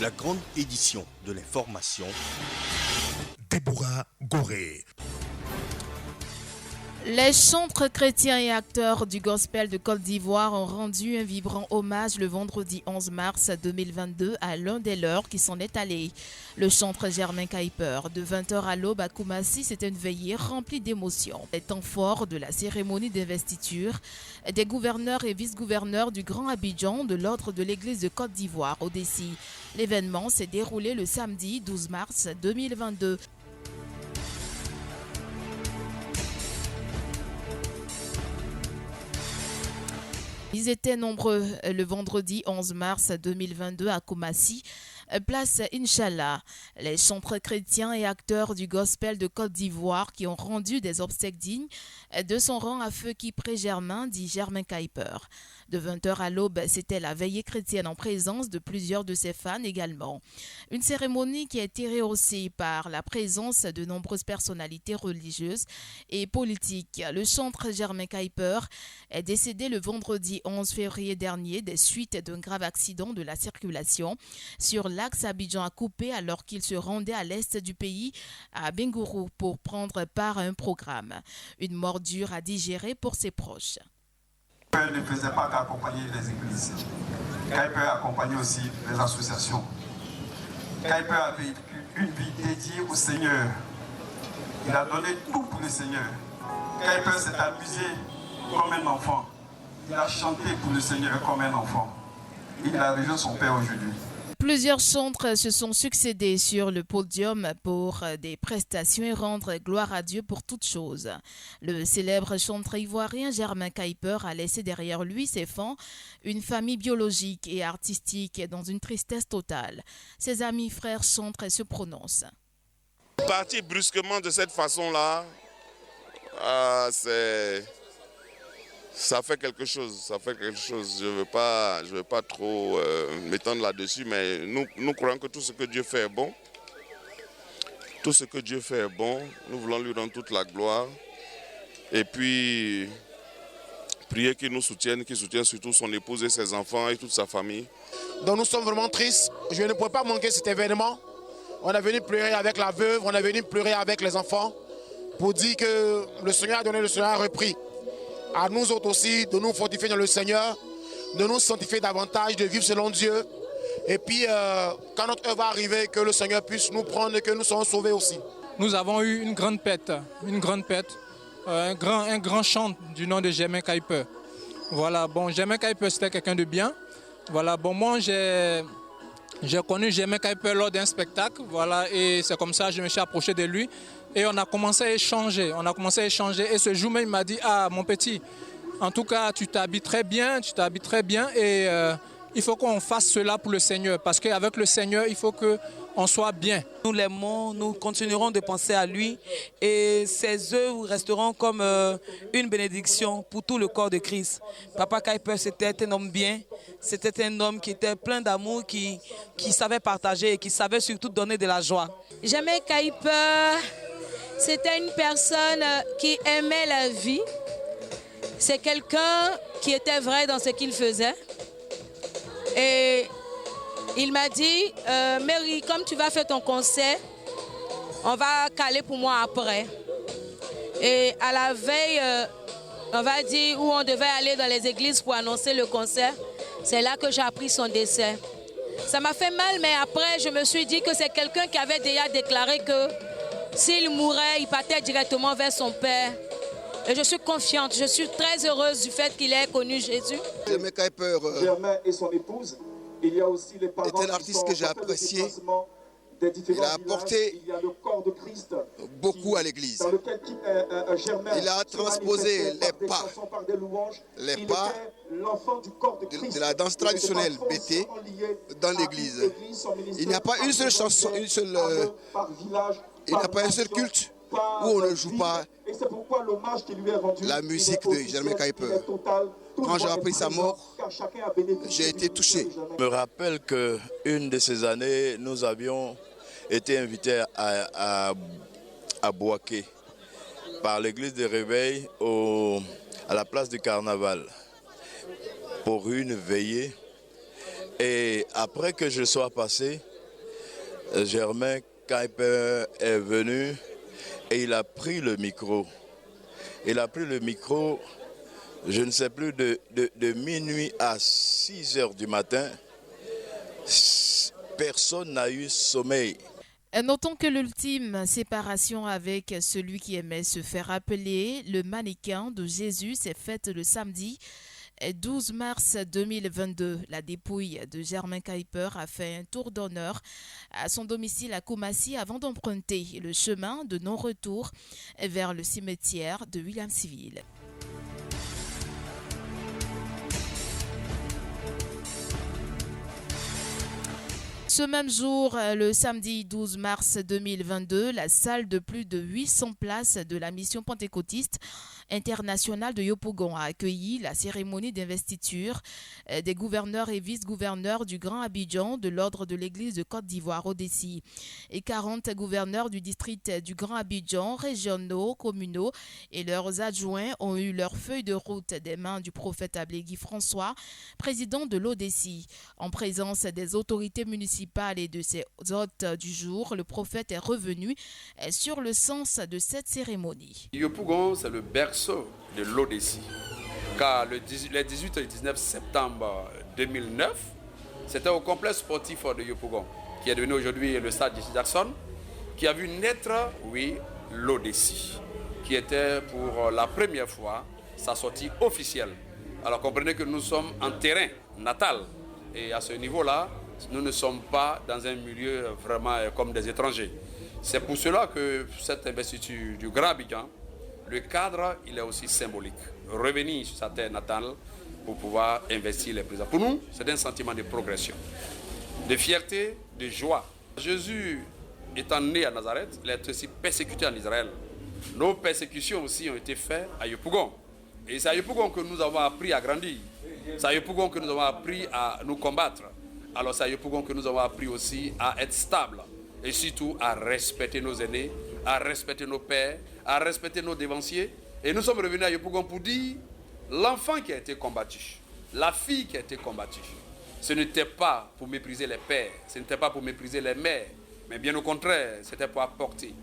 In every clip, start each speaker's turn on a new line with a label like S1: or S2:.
S1: la grande édition de l'information.
S2: Déborah Goré.
S3: Les chantres chrétiens et acteurs du gospel de Côte d'Ivoire ont rendu un vibrant hommage le vendredi 11 mars 2022 à l'un des leurs qui s'en est allé. Le chantre Germain Kuiper, de 20h à l'aube à Koumassi, c'était une veillée remplie d'émotions. Les temps forts de la cérémonie d'investiture des gouverneurs et vice-gouverneurs du Grand Abidjan de l'ordre de l'Église de Côte d'Ivoire, ODCI. L'événement s'est déroulé le samedi 12 mars 2022. Ils étaient nombreux le vendredi 11 mars 2022 à Koumassi, place Inch'Allah. Les chantres chrétiens et acteurs du gospel de Côte d'Ivoire qui ont rendu des obsèques dignes de son rang à feu Kypré Germain, dit Germain Kuiper. De 20h à l'aube, c'était la veillée chrétienne en présence de plusieurs de ses fans également. Une cérémonie qui a été rehaussée par la présence de nombreuses personnalités religieuses et politiques. Le chantre Germain Kuiper est décédé le vendredi 11 février dernier des suites d'un grave accident de la circulation sur l'axe Abidjan à Coupé alors qu'il se rendait à l'est du pays, à Bengourou, pour prendre part à un programme. Une mort dure à digérer pour ses proches.
S4: Kuiper ne faisait pas qu'accompagner les églises. Kuiper accompagnait aussi les associations. Kuiper a vécu une vie dédiée au Seigneur. Il a donné tout pour le Seigneur. Kuiper s'est amusé comme un enfant. Il a chanté pour le Seigneur comme un enfant. Il a rejoint son père aujourd'hui.
S3: Plusieurs chantres se sont succédés sur le podium pour des prestations et rendre gloire à Dieu pour toutes choses. Le célèbre chantre ivoirien Germain Kuiper a laissé derrière lui ses fans, une famille biologique et artistique dans une tristesse totale. Ses amis frères chantres se prononcent.
S5: Partir brusquement de cette façon-là, ça fait quelque chose. Je veux pas trop m'étendre là-dessus, mais nous croyons que tout ce que Dieu fait est bon. Tout ce que Dieu fait est bon. Nous voulons lui rendre toute la gloire. Et puis, prier qu'il nous soutienne, qu'il soutienne surtout son épouse et ses enfants et toute sa famille.
S6: Donc nous sommes vraiment tristes. Je ne pouvais pas manquer cet événement. On est venu pleurer avec la veuve, on est venu pleurer avec les enfants pour dire que le Seigneur a donné, le Seigneur a repris. À nous autres aussi, de nous fortifier dans le Seigneur, de nous sanctifier davantage, de vivre selon Dieu. Et puis, quand notre heure va arriver, que le Seigneur puisse nous prendre et que nous soyons sauvés aussi.
S7: Nous avons eu une grande fête, un grand chant du nom de Germain Kuiper. Voilà, bon, Germain Kuiper, c'était quelqu'un de bien. Voilà, bon, moi, j'ai connu Germain Kuiper lors d'un spectacle, voilà, et c'est comme ça que je me suis approché de lui. Et on a commencé à échanger, Et ce jour même, il m'a dit, ah, mon petit, en tout cas, tu t'habilles très bien, et il faut qu'on fasse cela pour le Seigneur. Parce qu'avec le Seigneur, il faut qu'on soit bien.
S8: Nous l'aimons, nous continuerons de penser à lui. Et ses œuvres resteront comme une bénédiction pour tout le corps de Christ. Papa Kuiper, c'était un homme bien. C'était un homme qui était plein d'amour, qui savait partager et qui savait surtout donner de la joie.
S9: Germain Kuiper, c'était une personne qui aimait la vie. C'est quelqu'un qui était vrai dans ce qu'il faisait. Et il m'a dit, Mary, comme tu vas faire ton concert, on va caler pour moi après. Et à la veille, on va dire, où on devait aller dans les églises pour annoncer le concert, c'est là que j'ai appris son décès. Ça m'a fait mal, mais après, je me suis dit que c'est quelqu'un qui avait déjà déclaré que s'il mourait, il partait directement vers son Père. Et je suis confiante, je suis très heureuse du fait qu'il ait connu Jésus.
S4: Germain Kuiper,
S10: Germain et son épouse, il y a aussi les parents
S4: était l'artiste que j'ai apprécié. Il a apporté beaucoup à l'église. Il a transposé les pas de la danse traditionnelle BT dans l'église. Il n'y a pas une seule chanson, il n'y a pas un seul culte où on ne joue pas la musique de Germain Kuiper. Quand j'ai appris sa mort, j'ai été touché.
S11: Je me rappelle qu'une de ces années, nous avions été invités à Bouaké par l'église de Réveil à la place du Carnaval pour une veillée. Et après que je sois passé, Germain Kuiper est venu et il a pris le micro. Il a pris le micro, je ne sais plus, de minuit à 6 heures du matin. Personne n'a eu sommeil.
S3: Notons que l'ultime séparation avec celui qui aimait se faire appeler le mannequin de Jésus s'est faite le samedi 12 mars 2022. La dépouille de Germain Kuiper a fait un tour d'honneur à son domicile à Koumassi avant d'emprunter le chemin de non-retour vers le cimetière de Williamsville. Ce même jour, le samedi 12 mars 2022, la salle de plus de 800 places de la mission pentecôtiste internationale de Yopougon a accueilli la cérémonie d'investiture des gouverneurs et vice-gouverneurs du Grand Abidjan de l'ordre de l'Église de Côte d'Ivoire, ODCI, et 40 gouverneurs du district du Grand Abidjan, régionaux, communaux et leurs adjoints ont eu leur feuille de route des mains du prophète Ablé-Guy François, président de l'ODCI. En présence des autorités municipales et de ses hôtes du jour, le prophète est revenu sur le sens de cette cérémonie.
S12: Yopougon, c'est le berceau de l'ODCI, car les 18 et 19 septembre 2009, c'était au complexe sportif de Yopougon, qui est devenu aujourd'hui le stade Jackson, qui a vu naître, l'ODCI, qui était pour la première fois sa sortie officielle. Alors comprenez que nous sommes en terrain natal, et à ce niveau-là, nous ne sommes pas dans un milieu vraiment comme des étrangers. C'est pour cela que cette investiture du Grand Abidjan, le cadre, il est aussi symbolique. Revenir sur sa terre natale pour pouvoir investir les présents. Pour nous, c'est un sentiment de progression, de fierté, de joie. Jésus étant né à Nazareth, il a été aussi persécuté en Israël. Nos persécutions aussi ont été faites à Yopougon. Et c'est à Yopougon que nous avons appris à grandir. C'est à Yopougon que nous avons appris à nous combattre. Alors c'est à Yopougon que nous avons appris aussi à être stable et surtout à respecter nos aînés, à respecter nos pères, à respecter nos dévanciers. Et nous sommes revenus à Yopougon pour dire l'enfant qui a été combattu, la fille qui a été combattue, ce n'était pas pour mépriser les pères, ce n'était pas pour mépriser les mères, mais bien au contraire, c'était pour apporter,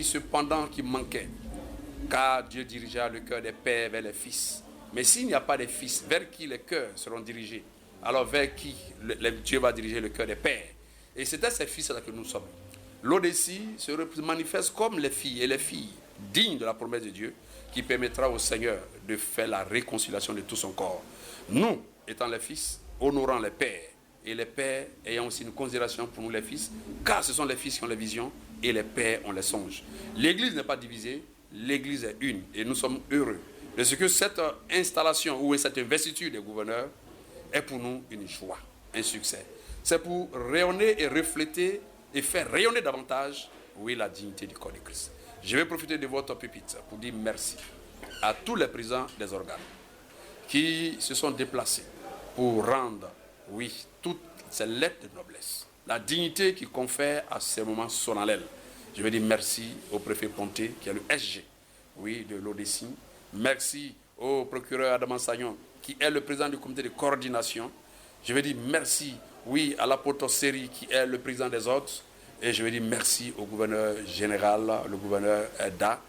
S12: cependant qui manquait, car Dieu dirigea le cœur des pères vers les fils. Mais s'il n'y a pas de fils, vers qui les cœurs seront dirigés? Alors vers qui Dieu va diriger le cœur des pères? Et c'est à ces fils-là que nous sommes. L'ODCI se manifeste comme les filles et les filles dignes de la promesse de Dieu qui permettra au Seigneur de faire la réconciliation de tout son corps. Nous, étant les fils, honorant les pères, et les pères ayant aussi une considération pour nous les fils, car ce sont les fils qui ont les visions et les pères ont les songes. L'Église n'est pas divisée, l'Église est une et nous sommes heureux de ce que cette installation ou cette investiture des gouverneurs est pour nous une joie, un succès. C'est pour rayonner et refléter et faire rayonner davantage, la dignité du corps de Christ. Je vais profiter de votre pupitre pour dire merci à tous les présidents des organes qui se sont déplacés pour rendre, toutes ces lettres de noblesse, la dignité qui confère à ces moments solennels. Je vais dire merci au préfet Ponté, qui est le SG, de l'ODCI. Merci au procureur Adam Sagnon, qui est le président du comité de coordination. Je vais dire merci, à l'apôtre Seri, qui est le président des ordres. Et je vais dire merci au gouverneur général, le gouverneur Da,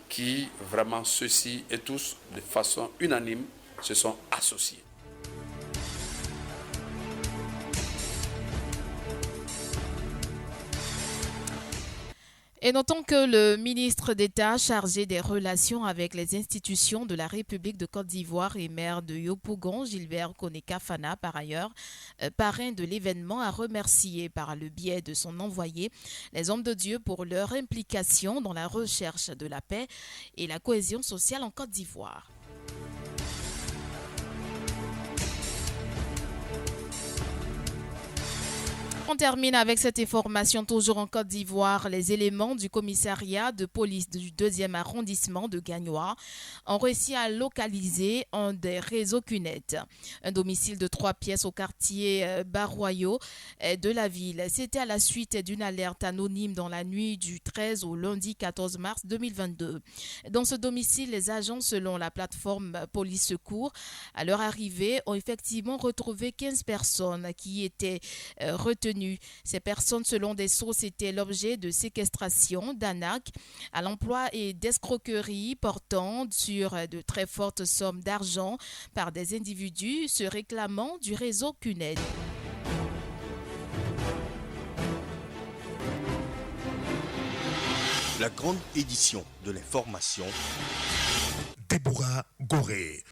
S12: qui vraiment ceux-ci et tous, de façon unanime, se sont associés.
S3: Et notons que le ministre d'État chargé des relations avec les institutions de la République de Côte d'Ivoire et maire de Yopougon, Gilbert Koneka-Fana, par ailleurs, parrain de l'événement, a remercié par le biais de son envoyé les hommes de Dieu pour leur implication dans la recherche de la paix et la cohésion sociale en Côte d'Ivoire. On termine avec cette information toujours en Côte d'Ivoire. Les éléments du commissariat de police du 2e arrondissement de Gagnoa ont réussi à localiser un des réseaux CUNET, un domicile de 3 pièces au quartier Barroyo de la ville. C'était à la suite d'une alerte anonyme dans la nuit du 13 au lundi 14 mars 2022. Dans ce domicile, les agents, selon la plateforme Police Secours, à leur arrivée, ont effectivement retrouvé 15 personnes qui étaient retenues détenues. Ces personnes, selon des sources, étaient l'objet de séquestration, d'arnaques à l'emploi et d'escroqueries portant sur de très fortes sommes d'argent par des individus se réclamant du réseau CUNED.
S1: La grande édition de l'information.
S2: Déborah Gorée.